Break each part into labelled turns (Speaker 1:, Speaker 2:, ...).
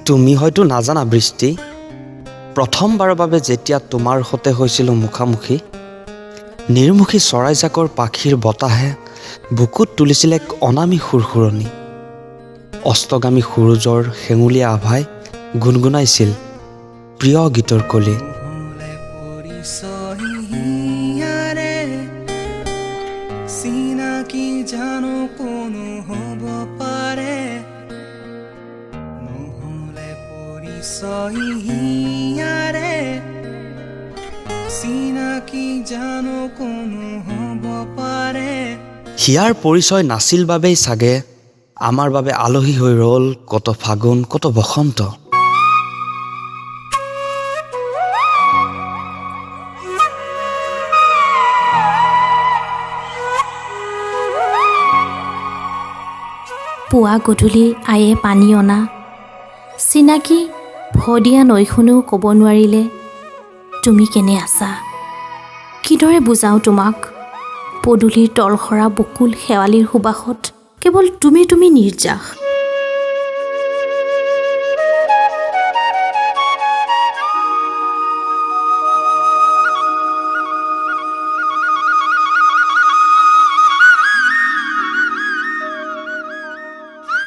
Speaker 1: তুমি হয়তো নাজানা বৃষ্টি, প্ৰথমবাৰৰ বাবে যেতিয়া তোমাৰ সৈতে হৈছিলোঁ মুখামুখি, নিৰ্মুখী চৰাইজাকৰ পাখিৰ বতাহে বুকুত তুলিছিল এক অনামী সুৰসুৰণি। অস্তগামী সূৰুজৰ শেঙুলীয়া আভাই গুণগুণাইছিল প্ৰিয় গীতৰ কলি।
Speaker 2: চিনাকি জানো কোনো হ'ব পাৰে, নহ'লে পৰিচয় হিয়াৰে। চিনাকি জানো কোনো হ'ব পাৰে।
Speaker 1: হিয়াৰ পৰিচয় নাছিল বাবেই চাগে আমাৰ বাবে আলহী হৈ ৰ'ল কত ফাগুন কত বসন্ত।
Speaker 3: পুৱা গধূলি আয়ে পানী অনা, চিনাকি ভদিয়া নৈখনেও ক'ব নোৱাৰিলে তুমি কেনে আছা। কিদৰে বুজাওঁ তোমাক, পদূলিৰ তলসৰা বকুল শেৱালিৰ সুবাসত কেৱল তুমি তুমি নিৰ্যাস।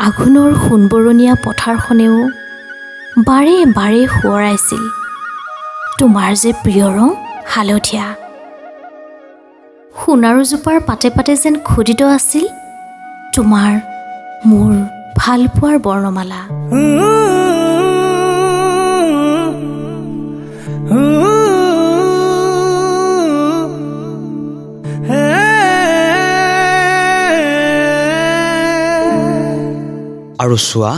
Speaker 3: আঘোণৰ সোণবৰণীয়া পথাৰখনেও বাৰে বাৰে সোঁৱৰাইছিল তোমাৰ যে প্ৰিয় ৰং হালধীয়া। সোণাৰুজোপাৰ পাতে পাতে যেন খোদিত আছিল তোমাৰ মোৰ ভালপোৱাৰ বৰ্ণমালা।
Speaker 1: আৰু চোৱা,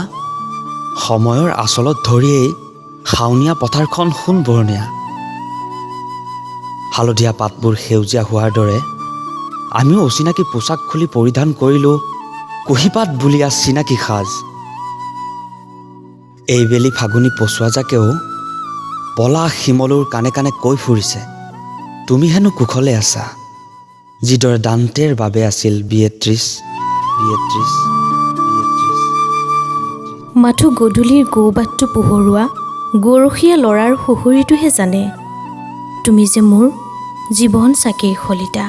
Speaker 1: সময়ৰ আচলত ধৰিয়েই শাওনীয়া পথাৰখন সোণবৰণীয়া। হালধীয়া পাতবোৰ সেউজীয়া হোৱাৰ দৰে আমিও অচিনাকি পোচাক খুলি পৰিধান কৰিলোঁ কুঁহিপাত বুলিয়া চিনাকি সাজ। এইবেলি ফাগুনী পচুৱাজাকেও পলা শিমলুৰ কাণে কাণে কৈ ফুৰিছে তুমি হেনো কুশলে আছা, যিদৰে দান্তেৰ বাবে আছিল বিয়েত্ৰিছ।
Speaker 3: মাথো গধূলিৰ গৌবাটটো পোহৰোৱা গৰখীয়া ল'ৰাৰ সুহুৰিটোহে জানে তুমি যে মোৰ জীৱন চাকিৰ শলিতা।